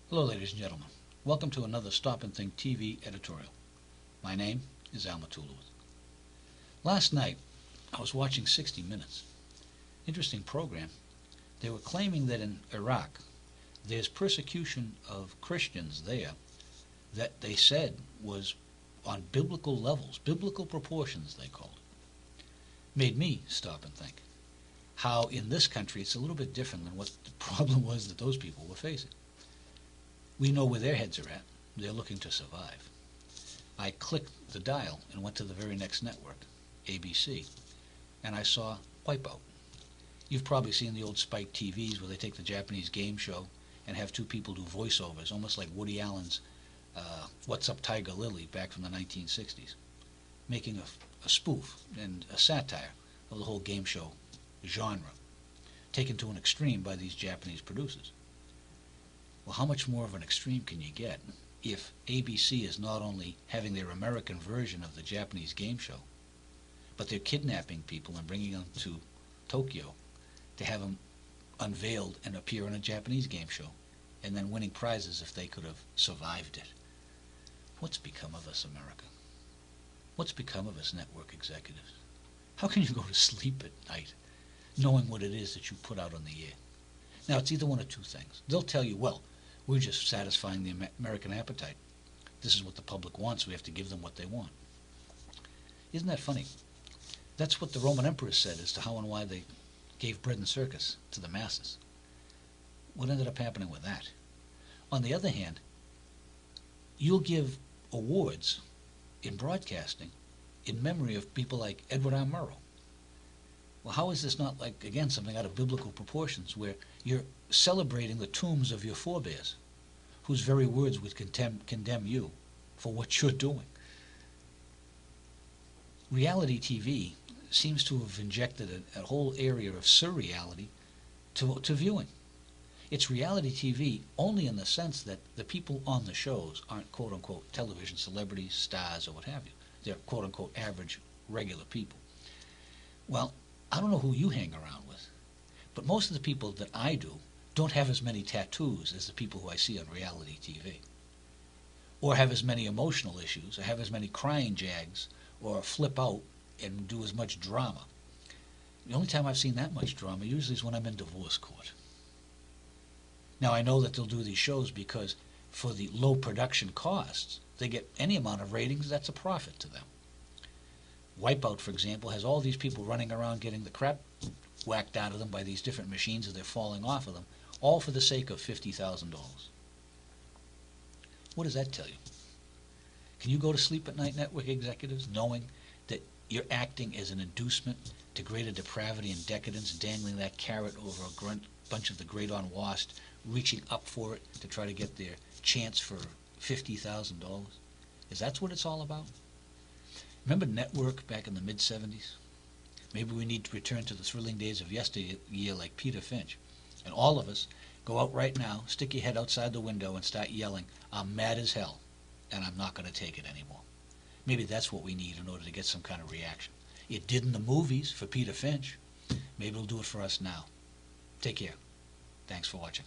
Hello, ladies and gentlemen. Welcome to another Stop and Think TV editorial. My name is Al Matulowicz. Last night, I was watching 60 Minutes. Interesting program. They were claiming that in Iraq, there's persecution of Christians there that they said was on biblical levels, biblical proportions, they called it. Made me stop and think how in this country it's a little bit different than what the problem was that those people were facing. We know where their heads are at. They're looking to survive. I clicked the dial and went to the very next network, ABC, and I saw Wipeout. You've probably seen the old Spike TVs where they take the Japanese game show and have two people do voiceovers, almost like Woody Allen's What's Up Tiger Lily back from the 1960s, making a spoof and a satire of the whole game show genre, taken to an extreme by these Japanese producers. Well, how much more of an extreme can you get if ABC is not only having their American version of the Japanese game show, but they're kidnapping people and bringing them to Tokyo to have them unveiled and appear in a Japanese game show, and then winning prizes if they could have survived it. What's become of us, America? What's become of us network executives? How can you go to sleep at night knowing what it is that you put out on the air? Now, it's either one of two things. They'll tell you, well, we're just satisfying the American appetite. This is what the public wants. We have to give them what they want. Isn't that funny? That's what the Roman emperors said as to how and why they gave bread and circus to the masses. What ended up happening with that? On the other hand, you'll give awards in broadcasting in memory of people like Edward R. Murrow. Well, how is this not like, again, something out of biblical proportions where you're celebrating the tombs of your forebears, whose very words would condemn you for what you're doing? Reality TV seems to have injected a whole area of surreality to viewing. It's reality TV only in the sense that the people on the shows aren't quote-unquote television celebrities, stars, or what have you. They're quote-unquote average, regular people. Well, I don't know who you hang around with, but most of the people that I do don't have as many tattoos as the people who I see on reality TV, or have as many emotional issues, or have as many crying jags, or flip out and do as much drama. The only time I've seen that much drama usually is when I'm in divorce court. Now, I know that they'll do these shows because for the low production costs, they get any amount of ratings, that's a profit to them. Wipeout, for example, has all these people running around getting the crap whacked out of them by these different machines as they're falling off of them, all for the sake of $50,000. What does that tell you? Can you go to sleep at night, network executives, knowing that you're acting as an inducement to greater depravity and decadence, dangling that carrot over a bunch of the great unwashed, reaching up for it to try to get their chance for $50,000? Is that what it's all about? Remember Network back in the mid-'70s? Maybe we need to return to the thrilling days of yesteryear like Peter Finch. And all of us go out right now, stick your head outside the window and start yelling, I'm mad as hell, and I'm not going to take it anymore. Maybe that's what we need in order to get some kind of reaction. It did in the movies for Peter Finch. Maybe it'll do it for us now. Take care. Thanks for watching.